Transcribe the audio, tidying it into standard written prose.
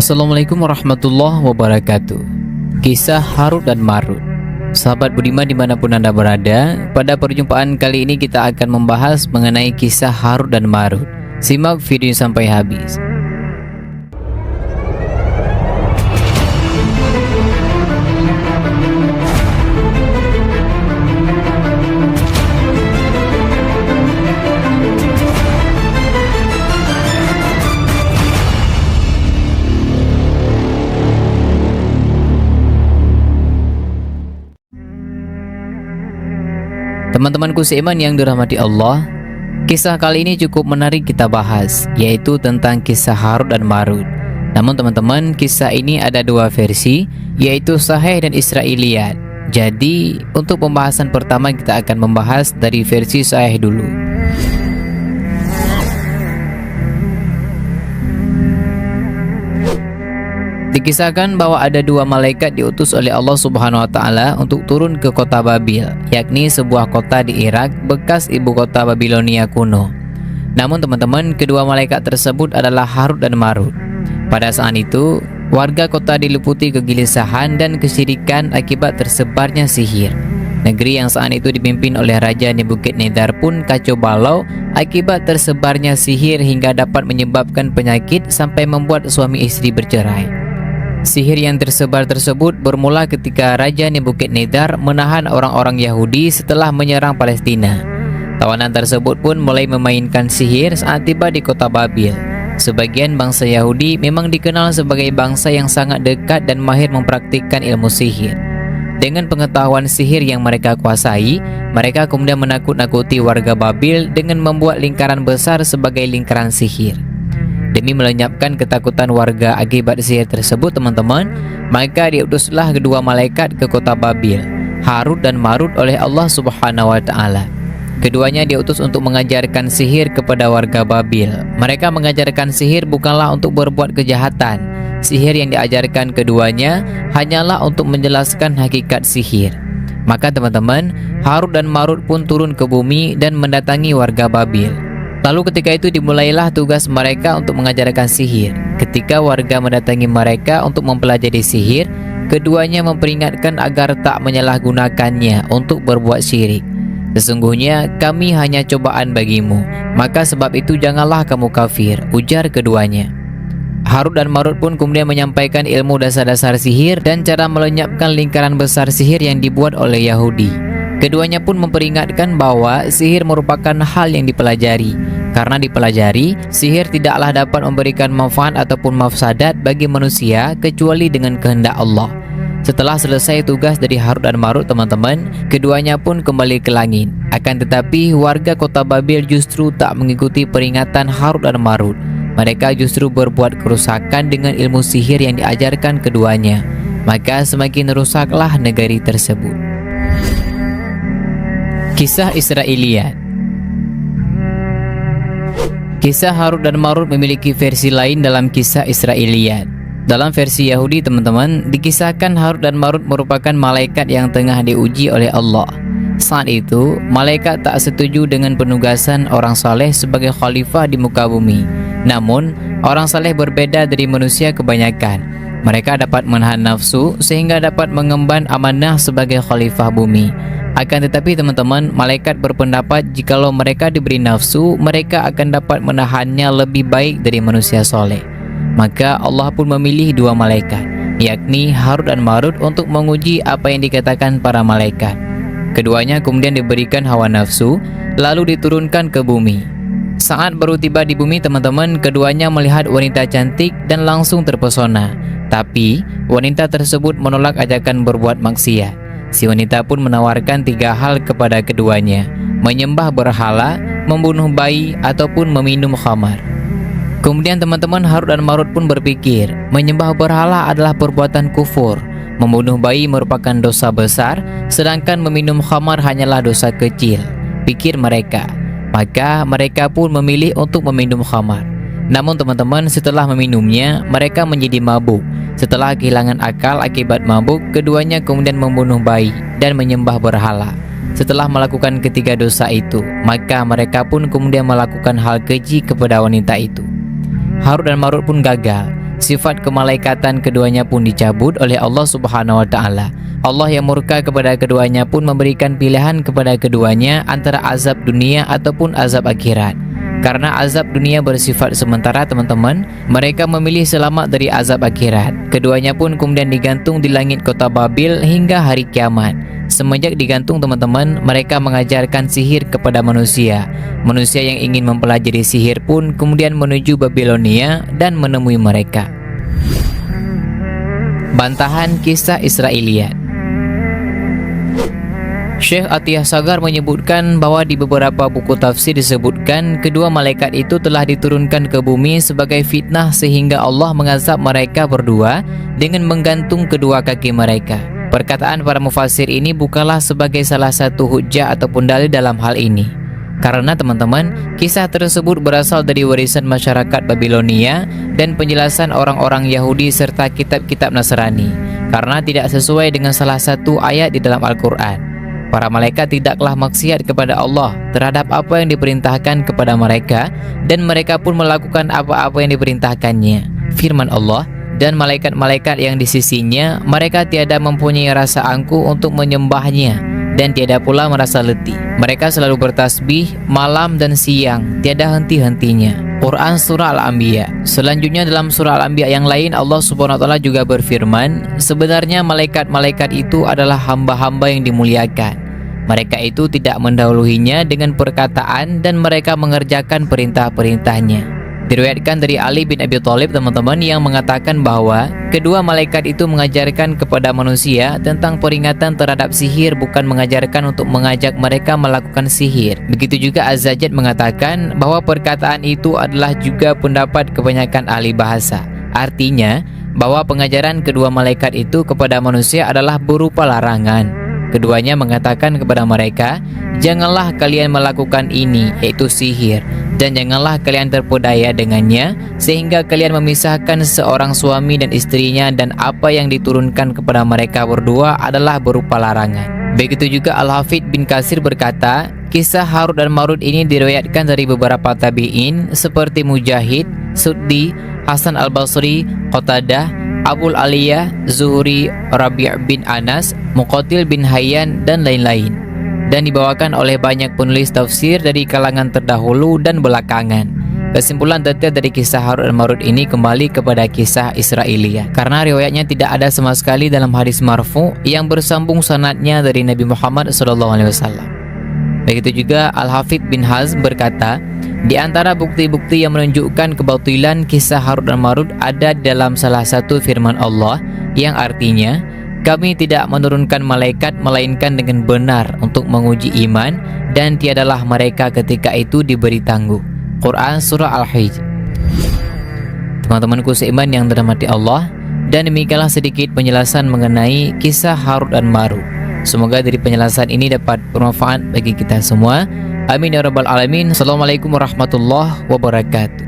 Assalamualaikum warahmatullahi wabarakatuh. Kisah Harut dan Marut. Sahabat budiman dimanapun Anda berada, pada perjumpaan kali ini kita akan membahas mengenai kisah Harut dan Marut. Simak video sampai habis. Teman-temanku seiman yang dirahmati Allah, kisah kali ini cukup menarik kita bahas, yaitu tentang kisah Harut dan Marut. Namun teman-teman, kisah ini ada dua versi, yaitu Sahih dan Israiliyat. Jadi untuk pembahasan pertama kita akan membahas dari versi Sahih dulu. Dikisahkan bahwa ada dua malaikat diutus oleh Allah Subhanahu wa Ta'ala untuk turun ke kota Babil, yakni sebuah kota di Irak bekas ibu kota Babilonia kuno. Namun teman-teman, kedua malaikat tersebut adalah Harut dan Marut. Pada saat itu, warga kota diliputi kegelisahan dan kesyirikan akibat tersebarnya sihir. Negeri yang saat itu dipimpin oleh Raja Nebukadnezar pun kacau balau akibat tersebarnya sihir hingga dapat menyebabkan penyakit sampai membuat suami istri bercerai. Sihir yang tersebar tersebut bermula ketika Raja Nebukadnezar menahan orang-orang Yahudi setelah menyerang Palestina. Tawanan tersebut pun mulai memainkan sihir saat tiba di kota Babil. Sebagian bangsa Yahudi memang dikenal sebagai bangsa yang sangat dekat dan mahir mempraktikkan ilmu sihir. Dengan pengetahuan sihir yang mereka kuasai, mereka kemudian menakut-nakuti warga Babil dengan membuat lingkaran besar sebagai lingkaran sihir. Demi melenyapkan ketakutan warga akibat sihir tersebut, teman-teman, maka diutuslah kedua malaikat ke kota Babil, Harut dan Marut, oleh Allah Subhanahu wa Ta'ala. Keduanya diutus untuk mengajarkan sihir kepada warga Babil. Mereka mengajarkan sihir bukanlah untuk berbuat kejahatan. Sihir yang diajarkan keduanya hanyalah untuk menjelaskan hakikat sihir. Maka teman-teman, Harut dan Marut pun turun ke bumi dan mendatangi warga Babil. Lalu ketika itu dimulailah tugas mereka untuk mengajarkan sihir. Ketika warga mendatangi mereka untuk mempelajari sihir, keduanya memperingatkan agar tak menyalahgunakannya untuk berbuat syirik. Sesungguhnya kami hanya cobaan bagimu, maka sebab itu janganlah kamu kafir, ujar keduanya. Harut dan Marut pun kemudian menyampaikan ilmu dasar-dasar sihir dan cara melenyapkan lingkaran besar sihir yang dibuat oleh Yahudi. Keduanya pun memperingatkan bahwa sihir merupakan hal yang dipelajari. Karena dipelajari, sihir tidaklah dapat memberikan manfaat ataupun mafsadat bagi manusia kecuali dengan kehendak Allah. Setelah selesai tugas dari Harut dan Marut, teman-teman, keduanya pun kembali ke langit. Akan tetapi warga kota Babil justru tak mengikuti peringatan Harut dan Marut. Mereka justru berbuat kerusakan dengan ilmu sihir yang diajarkan keduanya. Maka semakin rusaklah negeri tersebut. Kisah Israiliyat. Kisah Harut dan Marut memiliki versi lain dalam kisah Israiliyat. Dalam versi Yahudi, teman-teman, dikisahkan Harut dan Marut merupakan malaikat yang tengah diuji oleh Allah. Saat itu, malaikat tak setuju dengan penugasan orang saleh sebagai khalifah di muka bumi. Namun, orang saleh berbeda dari manusia kebanyakan. Mereka dapat menahan nafsu sehingga dapat mengemban amanah sebagai khalifah bumi. Akan tetapi teman-teman, malaikat berpendapat jikalau mereka diberi nafsu, mereka akan dapat menahannya lebih baik dari manusia soleh. Maka Allah pun memilih dua malaikat, yakni Harut dan Marut, untuk menguji apa yang dikatakan para malaikat. Keduanya kemudian diberikan hawa nafsu, lalu diturunkan ke bumi. Saat baru tiba di bumi, teman-teman, keduanya melihat wanita cantik dan langsung terpesona. Tapi wanita tersebut menolak ajakan berbuat maksiat. Si wanita pun menawarkan tiga hal kepada keduanya: menyembah berhala, membunuh bayi, ataupun meminum khamar. Kemudian teman-teman, Harut dan Marut pun berpikir, menyembah berhala adalah perbuatan kufur, membunuh bayi merupakan dosa besar, sedangkan meminum khamar hanyalah dosa kecil, pikir mereka. Maka mereka pun memilih untuk meminum khamar. Namun teman-teman, setelah meminumnya, mereka menjadi mabuk. Setelah kehilangan akal akibat mabuk, keduanya kemudian membunuh bayi dan menyembah berhala. Setelah melakukan ketiga dosa itu, maka mereka pun kemudian melakukan hal keji kepada wanita itu. Harut dan Marut pun gagal. sifat kemalaikatan keduanya pun dicabut oleh Allah Subhanahu wa taala. Allah yang murka kepada keduanya pun memberikan pilihan kepada keduanya antara azab dunia ataupun azab akhirat. Karena azab dunia bersifat sementara teman-teman, mereka memilih selamat dari azab akhirat. Keduanya pun kemudian digantung di langit kota Babil hingga hari kiamat. Semenjak digantung teman-teman, mereka mengajarkan sihir kepada manusia. Manusia yang ingin mempelajari sihir pun kemudian menuju Babilonia dan menemui mereka. Bantahan kisah Israiliyat. Syekh Atiyah Sagar menyebutkan bahwa di beberapa buku tafsir disebutkan kedua malaikat itu telah diturunkan ke bumi sebagai fitnah sehingga Allah mengazab mereka berdua dengan menggantung kedua kaki mereka. Perkataan para mufassir ini bukanlah sebagai salah satu hujjah ataupun dalil dalam hal ini. Karena teman-teman, kisah tersebut berasal dari warisan masyarakat Babilonia dan penjelasan orang-orang Yahudi serta kitab-kitab Nasrani. Karena tidak sesuai dengan salah satu ayat di dalam Al-Quran. Para malaikat tidaklah maksiat kepada Allah terhadap apa yang diperintahkan kepada mereka, dan mereka pun melakukan apa-apa yang diperintahkannya. Firman Allah, dan malaikat-malaikat yang di sisinya, mereka tiada mempunyai rasa angkuh untuk menyembahnya, dan tiada pula merasa letih. Mereka selalu bertasbih malam dan siang, tiada henti-hentinya. Quran Surah Al-Anbiya. Selanjutnya dalam Surah Al-Anbiya yang lain, Allah Subhanahu wa taala juga berfirman, sebenarnya malaikat-malaikat itu adalah hamba-hamba yang dimuliakan. Mereka itu tidak mendahuluinya dengan perkataan dan mereka mengerjakan perintah-perintahnya. Diriwayatkan dari Ali bin Abi Thalib teman-teman yang mengatakan bahwa kedua malaikat itu mengajarkan kepada manusia tentang peringatan terhadap sihir, bukan mengajarkan untuk mengajak mereka melakukan sihir. Begitu juga Az-Zajjaj mengatakan bahwa perkataan itu adalah juga pendapat kebanyakan ahli bahasa. Artinya bahwa pengajaran kedua malaikat itu kepada manusia adalah berupa larangan. Keduanya mengatakan kepada mereka, janganlah kalian melakukan ini, yaitu sihir, dan janganlah kalian terpedaya dengannya, sehingga kalian memisahkan seorang suami dan istrinya, dan apa yang diturunkan kepada mereka berdua adalah berupa larangan. Begitu juga Al-Hafidh bin Katsir berkata, kisah Harut dan Marut ini diriwayatkan dari beberapa tabi'in seperti Mujahid, Suddi, Hasan Al-Basri, Qatadah, Abul Aliyah, Zuhri, Rabi' bin Anas, Muqatil bin Hayyan, dan lain-lain. Dan dibawakan oleh banyak penulis tafsir dari kalangan terdahulu dan belakangan. Kesimpulan detail dari kisah Harut dan Marut ini kembali kepada kisah Israiliyah. Karena riwayatnya tidak ada sama sekali dalam hadis marfu yang bersambung sanadnya dari Nabi Muhammad SAW. Begitu juga Al-Hafidh bin Hazm berkata, di antara bukti-bukti yang menunjukkan kebatilan kisah Harut dan Marut ada dalam salah satu firman Allah yang artinya, kami tidak menurunkan malaikat melainkan dengan benar untuk menguji iman, dan tiadalah mereka ketika itu diberi tangguh. Quran Surah Al-Hijr. Teman-temanku seiman yang dirahmati Allah, dan demikianlah sedikit penjelasan mengenai kisah Harut dan Marut. Semoga dari penjelasan ini dapat bermanfaat bagi kita semua. Amin ya rabbal alamin. Assalamualaikum warahmatullahi wabarakatuh.